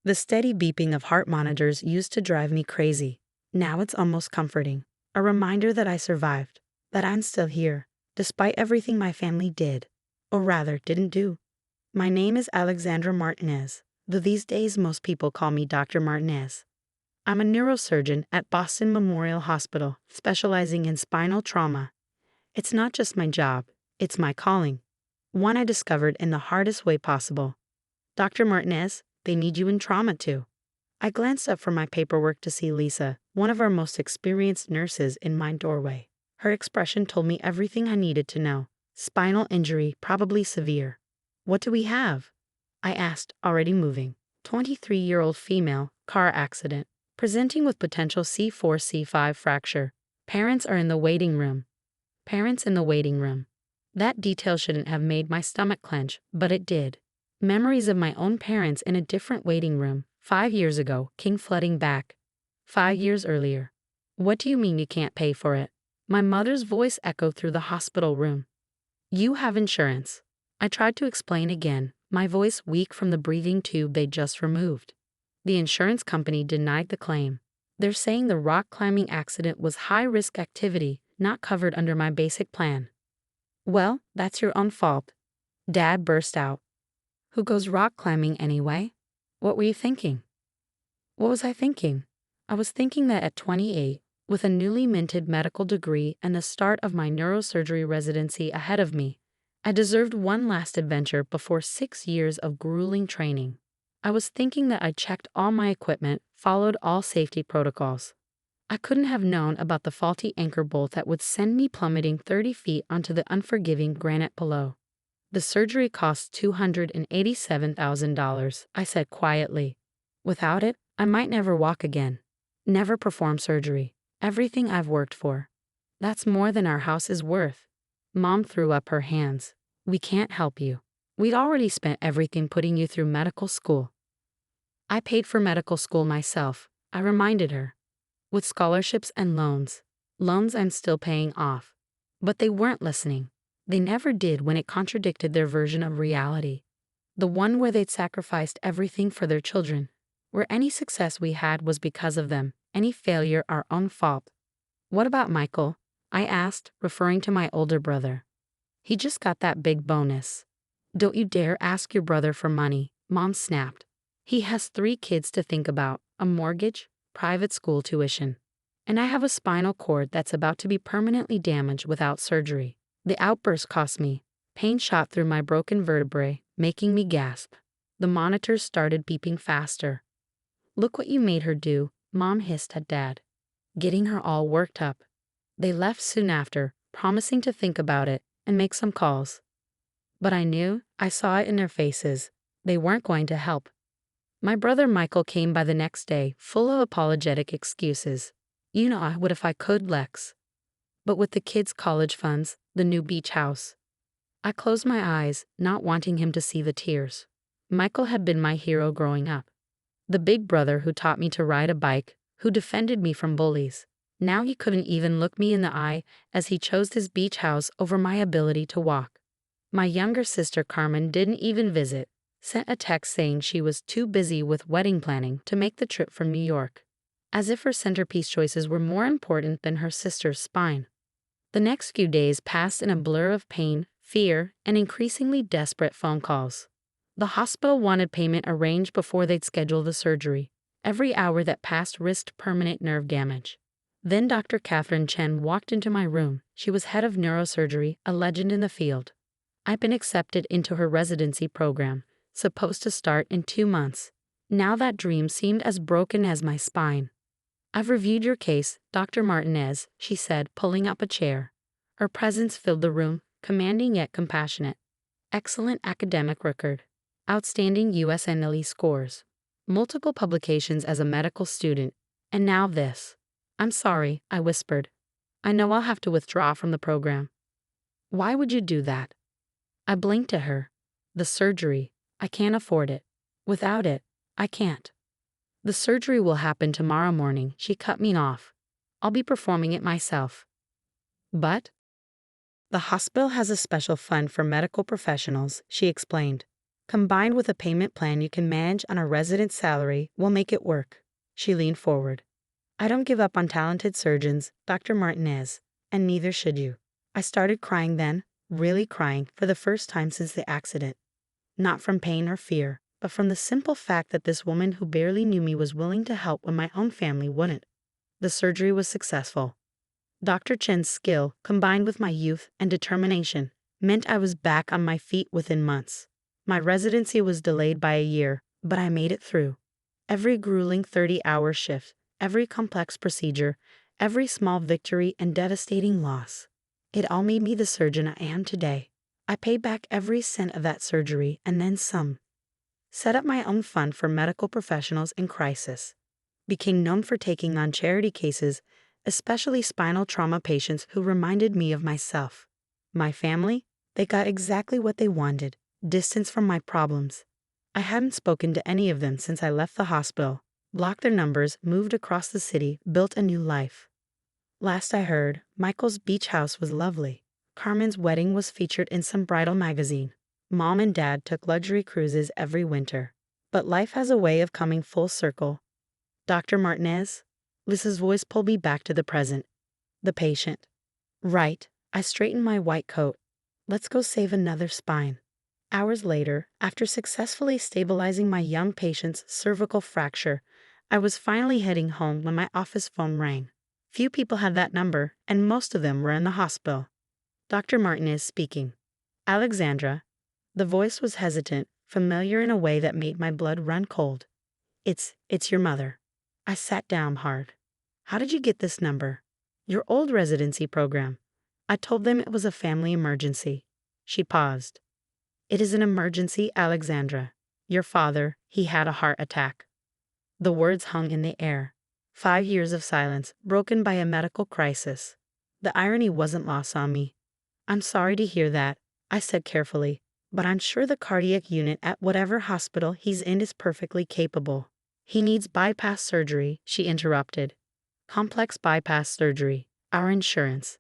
The steady beeping of heart monitors used to drive me crazy. Now it's almost comforting. A reminder that I survived, that I'm still here, despite everything my family did, or rather didn't do. My name is Alexandra Martinez, though these days most people call me Dr. Martinez. I'm a neurosurgeon at Boston Memorial Hospital, specializing in spinal trauma. It's not just my job, it's my calling. One I discovered in the hardest way possible. Dr. Martinez, they need you in trauma too. I glanced up from my paperwork to see Lisa, one of our most experienced nurses, in my doorway. Her expression told me everything I needed to know. Spinal injury, probably severe. What do we have? I asked, already moving. 23-year-old female, car accident, presenting with potential C4-C5 fracture. Parents are in the waiting room. Parents in the waiting room. That detail shouldn't have made my stomach clench, but it did. Memories of my own parents in a different waiting room, 5 years ago, came flooding back. 5 years earlier. What do you mean you can't pay for it? My mother's voice echoed through the hospital room. You have insurance. I tried to explain again, my voice weak from the breathing tube they'd just removed. The insurance company denied the claim. They're saying the rock climbing accident was high-risk activity, not covered under my basic plan. Well, that's your own fault. Dad burst out. Who goes rock climbing anyway? What were you thinking? What was I thinking? I was thinking that at 28, with a newly minted medical degree and the start of my neurosurgery residency ahead of me, I deserved one last adventure before 6 years of grueling training. I was thinking that I checked all my equipment, followed all safety protocols. I couldn't have known about the faulty anchor bolt that would send me plummeting 30 feet onto the unforgiving granite below. The surgery cost $287,000, I said quietly. Without it, I might never walk again. Never perform surgery. Everything I've worked for. That's more than our house is worth. Mom threw up her hands. We can't help you. We'd already spent everything putting you through medical school. I paid for medical school myself, I reminded her. With scholarships and loans. Loans I'm still paying off. But they weren't listening. They never did when it contradicted their version of reality. The one where they'd sacrificed everything for their children. Where any success we had was because of them, any failure our own fault. What about Michael? I asked, referring to my older brother. He just got that big bonus. Don't you dare ask your brother for money, Mom snapped. He has 3 kids to think about, a mortgage, private school tuition. And I have a spinal cord that's about to be permanently damaged without surgery. The outburst cost me. Pain shot through my broken vertebrae, making me gasp. The monitors started beeping faster. Look what you made her do, Mom hissed at Dad. Getting her all worked up. They left soon after, promising to think about it and make some calls. But I knew, I saw it in their faces. They weren't going to help. My brother Michael came by the next day, full of apologetic excuses. You know I would if I could, Lex. But with the kids' college funds, the new beach house. I closed my eyes, not wanting him to see the tears. Michael had been my hero growing up. The big brother who taught me to ride a bike, who defended me from bullies. Now he couldn't even look me in the eye as he chose his beach house over my ability to walk. My younger sister Carmen didn't even visit, sent a text saying she was too busy with wedding planning to make the trip from New York. As if her centerpiece choices were more important than her sister's spine. The next few days passed in a blur of pain, fear, and increasingly desperate phone calls. The hospital wanted payment arranged before they'd schedule the surgery. Every hour that passed risked permanent nerve damage. Then Dr. Catherine Chen walked into my room. She was head of neurosurgery, a legend in the field. I'd been accepted into her residency program, supposed to start in 2 months. Now that dream seemed as broken as my spine. I've reviewed your case, Dr. Martinez, she said, pulling up a chair. Her presence filled the room, commanding yet compassionate. Excellent academic record. Outstanding USNLE scores. Multiple publications as a medical student. And now this. I'm sorry, I whispered. I know I'll have to withdraw from the program. Why would you do that? I blinked at her. The surgery. I can't afford it. Without it, I can't. The surgery will happen tomorrow morning, she cut me off. I'll be performing it myself. But? The hospital has a special fund for medical professionals, she explained. combined with a payment plan you can manage on a resident's salary, will make it work. She leaned forward. I don't give up on talented surgeons, Dr. Martinez, and neither should you. I started crying then, really crying, for the first time since the accident. Not from pain or fear, but from the simple fact that this woman who barely knew me was willing to help when my own family wouldn't. The surgery was successful. Dr. Chen's skill, combined with my youth and determination, meant I was back on my feet within months. My residency was delayed by a year, but I made it through. Every grueling 30-hour shift, every complex procedure, every small victory and devastating loss. It all made me the surgeon I am today. I paid back every cent of that surgery and then some. Set up my own fund for medical professionals in crisis. Became known for taking on charity cases, especially spinal trauma patients who reminded me of myself. My family, they got exactly what they wanted, distance from my problems. I hadn't spoken to any of them since I left the hospital, blocked their numbers, moved across the city, built a new life. Last I heard, Michael's beach house was lovely. Carmen's wedding was featured in some bridal magazine. Mom and Dad took luxury cruises every winter. But life has a way of coming full circle. Dr. Martinez? Lisa's voice pulled me back to the present. The patient. Right. I straightened my white coat. Let's go save another spine. Hours later, after successfully stabilizing my young patient's cervical fracture, I was finally heading home when my office phone rang. Few people had that number, and most of them were in the hospital. Dr. Martinez speaking. Alexandra. The voice was hesitant, familiar in a way that made my blood run cold. It's your mother. I sat down hard. How did you get this number? Your old residency program. I told them it was a family emergency. She paused. It is an emergency, Alexandra. Your father, he had a heart attack. The words hung in the air. 5 years of silence, broken by a medical crisis. The irony wasn't lost on me. I'm sorry to hear that, I said carefully, but I'm sure the cardiac unit at whatever hospital he's in is perfectly capable. He needs bypass surgery, she interrupted. Complex bypass surgery, our insurance.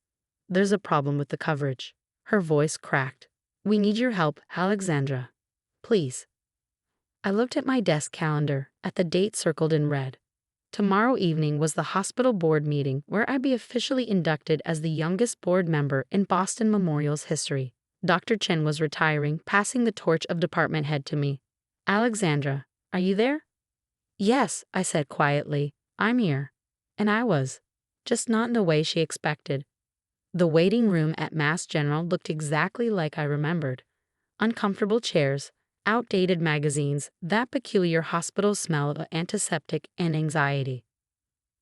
There's a problem with the coverage. Her voice cracked. We need your help, Alexandra. Please. I looked at my desk calendar, at the date circled in red. Tomorrow evening was the hospital board meeting where I'd be officially inducted as the youngest board member in Boston Memorial's history. Dr. Chen was retiring, passing the torch of department head to me. Alexandra, are you there? Yes, I said quietly. I'm here. And I was. Just not in the way she expected. The waiting room at Mass General looked exactly like I remembered. Uncomfortable chairs, outdated magazines, that peculiar hospital smell of antiseptic and anxiety.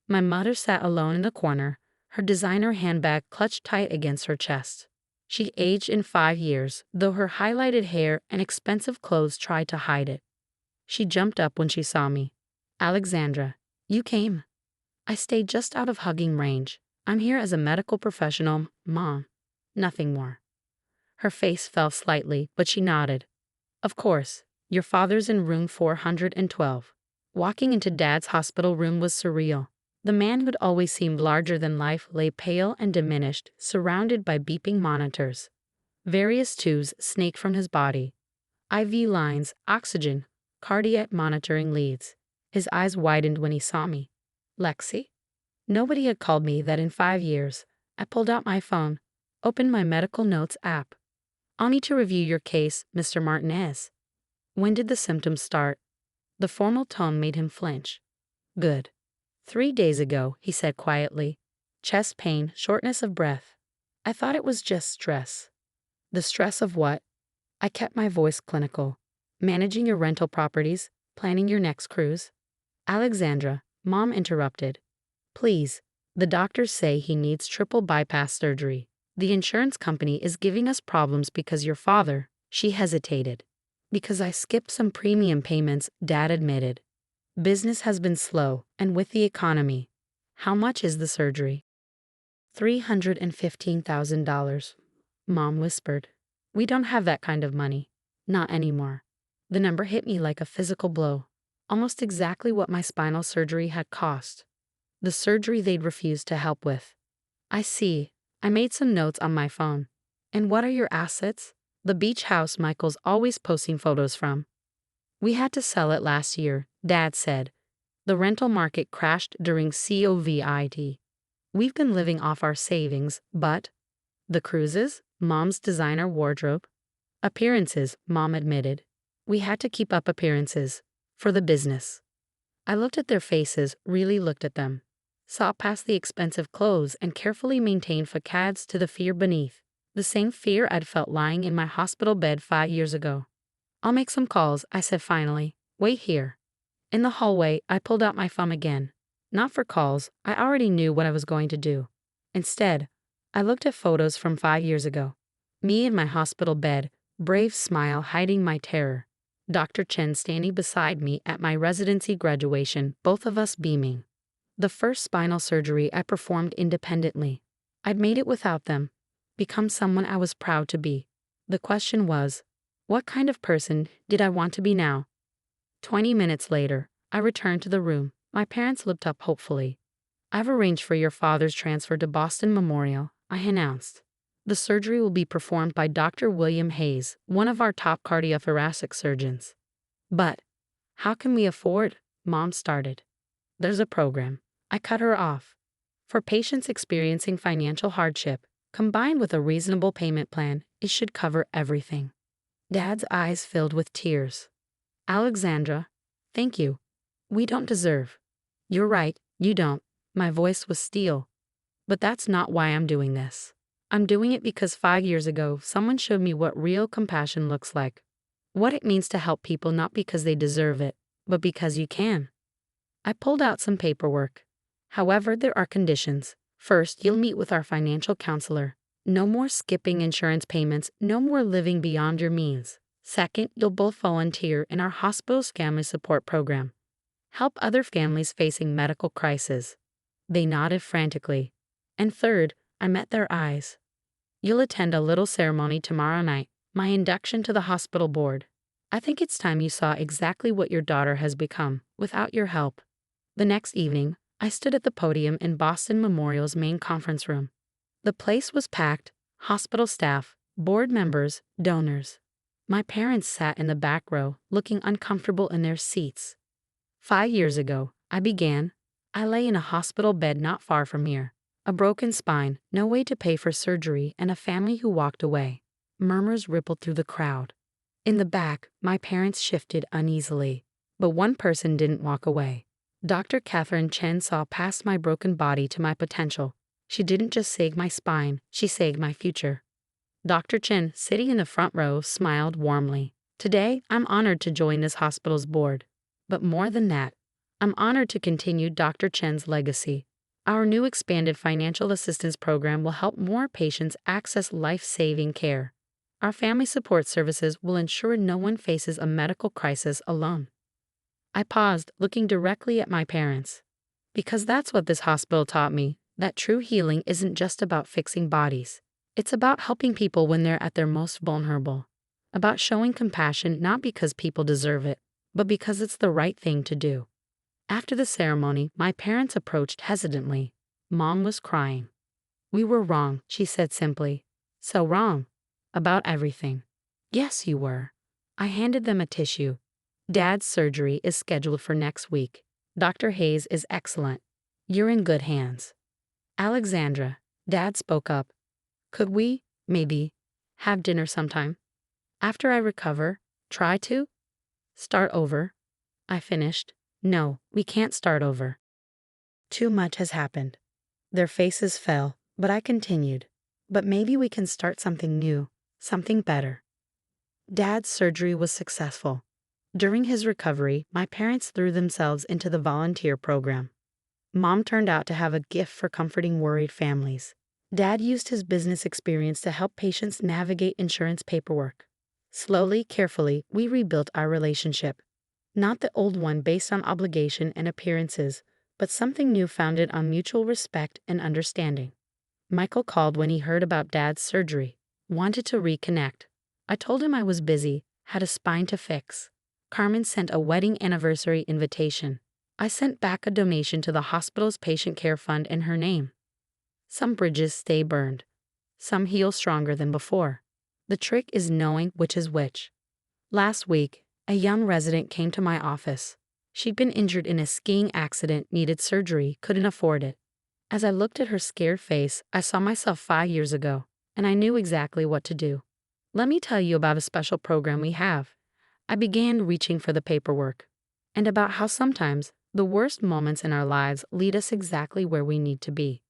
My mother sat alone in the corner, her designer handbag clutched tight against her chest. She aged in 5 years, though her highlighted hair and expensive clothes tried to hide it. She jumped up when she saw me. Alexandra, you came. I stayed just out of hugging range. I'm here as a medical professional, Mom. Nothing more. Her face fell slightly, but she nodded. Of course, your father's in room 412. Walking into Dad's hospital room was surreal. The man who'd always seemed larger than life lay pale and diminished, surrounded by beeping monitors. Various tubes snaked from his body. IV lines, oxygen, cardiac monitoring leads. His eyes widened when he saw me. Lexi? Nobody had called me that in 5 years. I pulled out my phone, opened my medical notes app. I'll need to review your case, Mr. Martinez. When did the symptoms start? The formal tone made him flinch. Good. 3 days ago, he said quietly. Chest pain, shortness of breath. I thought it was just stress. The stress of what? I kept my voice clinical. Managing your rental properties, planning your next cruise. Alexandra, Mom interrupted. Please, the doctors say he needs triple bypass surgery. The insurance company is giving us problems because your father, she hesitated. Because I skipped some premium payments, Dad admitted. Business has been slow, and with the economy. How much is the surgery? $315,000. Mom whispered. We don't have that kind of money. Not anymore. The number hit me like a physical blow. Almost exactly what my spinal surgery had cost. The surgery they'd refused to help with. I see. I made some notes on my phone. And what are your assets? The beach house Michael's always posting photos from. We had to sell it last year, Dad said. The rental market crashed during COVID. We've been living off our savings, but the cruises, Mom's designer wardrobe, appearances, Mom admitted. We had to keep up appearances for the business. I looked at their faces, really looked at them. Saw past the expensive clothes and carefully maintained facades to the fear beneath. The same fear I'd felt lying in my hospital bed 5 years ago. I'll make some calls, I said finally. Wait here. In the hallway, I pulled out my phone again. Not for calls, I already knew what I was going to do. Instead, I looked at photos from 5 years ago. Me in my hospital bed, brave smile hiding my terror. Dr. Chen standing beside me at my residency graduation, both of us beaming. The first spinal surgery I performed independently. I'd made it without them, become someone I was proud to be. The question was, what kind of person did I want to be now? 20 minutes later, I returned to the room. My parents looked up hopefully. I've arranged for your father's transfer to Boston Memorial, I announced. The surgery will be performed by Dr. William Hayes, one of our top cardiothoracic surgeons. But how can we afford? Mom started. There's a program. I cut her off. For patients experiencing financial hardship, combined with a reasonable payment plan, it should cover everything. Dad's eyes filled with tears. Alexandra, thank you. We don't deserve. You're right, you don't. My voice was steel. But that's not why I'm doing this. I'm doing it because 5 years ago, someone showed me what real compassion looks like. What it means to help people not because they deserve it, but because you can. I pulled out some paperwork. However, there are conditions. First, you'll meet with our financial counselor. No more skipping insurance payments, no more living beyond your means. Second, you'll both volunteer in our hospital's family support program. Help other families facing medical crises. They nodded frantically. And third, I met their eyes. You'll attend a little ceremony tomorrow night, my induction to the hospital board. I think it's time you saw exactly what your daughter has become, without your help. The next evening, I stood at the podium in Boston Memorial's main conference room. The place was packed, hospital staff, board members, donors. My parents sat in the back row, looking uncomfortable in their seats. 5 years ago, I lay in a hospital bed not far from here. A broken spine, no way to pay for surgery, and a family who walked away. Murmurs rippled through the crowd. In the back, my parents shifted uneasily. But one person didn't walk away. Dr. Catherine Chen saw past my broken body to my potential. She didn't just save my spine, she saved my future. Dr. Chen, sitting in the front row, smiled warmly. Today, I'm honored to join this hospital's board. But more than that, I'm honored to continue Dr. Chen's legacy. Our new expanded financial assistance program will help more patients access life-saving care. Our family support services will ensure no one faces a medical crisis alone. I paused, looking directly at my parents. Because that's what this hospital taught me, that true healing isn't just about fixing bodies. It's about helping people when they're at their most vulnerable. About showing compassion not because people deserve it, but because it's the right thing to do. After the ceremony, my parents approached hesitantly. Mom was crying. We were wrong, she said simply. So wrong. About everything. Yes, you were. I handed them a tissue. Dad's surgery is scheduled for next week. Dr. Hayes is excellent. You're in good hands. Alexandra, Dad spoke up. Could we, maybe, have dinner sometime? After I recover, try to? Start over? I finished. No, we can't start over. Too much has happened. Their faces fell, but I continued. But maybe we can start something new, something better. Dad's surgery was successful. During his recovery, my parents threw themselves into the volunteer program. Mom turned out to have a gift for comforting worried families. Dad used his business experience to help patients navigate insurance paperwork. Slowly, carefully, we rebuilt our relationship. Not the old one based on obligation and appearances, but something new founded on mutual respect and understanding. Michael called when he heard about Dad's surgery, wanted to reconnect. I told him I was busy, had a spine to fix. Carmen sent a wedding anniversary invitation. I sent back a donation to the hospital's patient care fund in her name. Some bridges stay burned. Some heal stronger than before. The trick is knowing which is which. Last week, a young resident came to my office. She'd been injured in a skiing accident, needed surgery, couldn't afford it. As I looked at her scared face, I saw myself 5 years ago, and I knew exactly what to do. Let me tell you about a special program we have. I began reaching for the paperwork, and about how sometimes the worst moments in our lives lead us exactly where we need to be.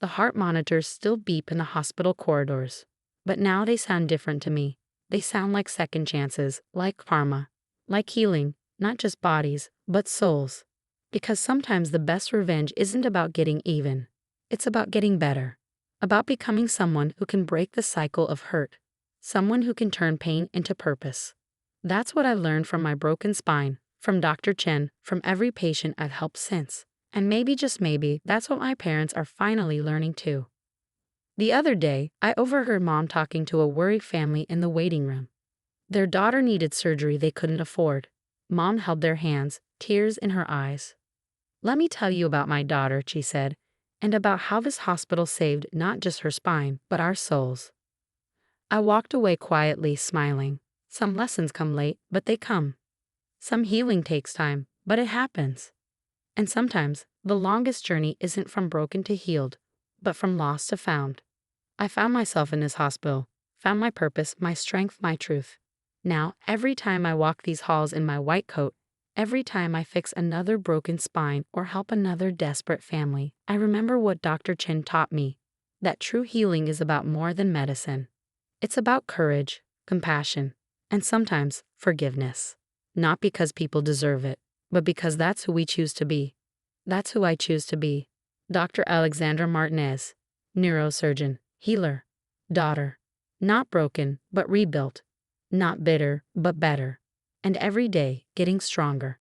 The heart monitors still beep in the hospital corridors, but now they sound different to me. They sound like second chances, like karma, like healing, not just bodies, but souls. Because sometimes the best revenge isn't about getting even. It's about getting better. About becoming someone who can break the cycle of hurt. Someone who can turn pain into purpose. That's what I learned from my broken spine, from Dr. Chen, from every patient I've helped since. And maybe, just maybe, that's what my parents are finally learning too. The other day, I overheard Mom talking to a worried family in the waiting room. Their daughter needed surgery they couldn't afford. Mom held their hands, tears in her eyes. "Let me tell you about my daughter," she said, "and about how this hospital saved not just her spine, but our souls." I walked away quietly, smiling. Some lessons come late, but they come. Some healing takes time, but it happens. And sometimes, the longest journey isn't from broken to healed, but from lost to found. I found myself in this hospital, found my purpose, my strength, my truth. Now, every time I walk these halls in my white coat, every time I fix another broken spine or help another desperate family, I remember what Dr. Chen taught me, that true healing is about more than medicine. It's about courage, compassion, and sometimes forgiveness. Not because people deserve it, but because that's who we choose to be. That's who I choose to be. Dr. Alexandra Martinez, neurosurgeon, healer, daughter. Not broken, but rebuilt. Not bitter, but better. And every day, getting stronger.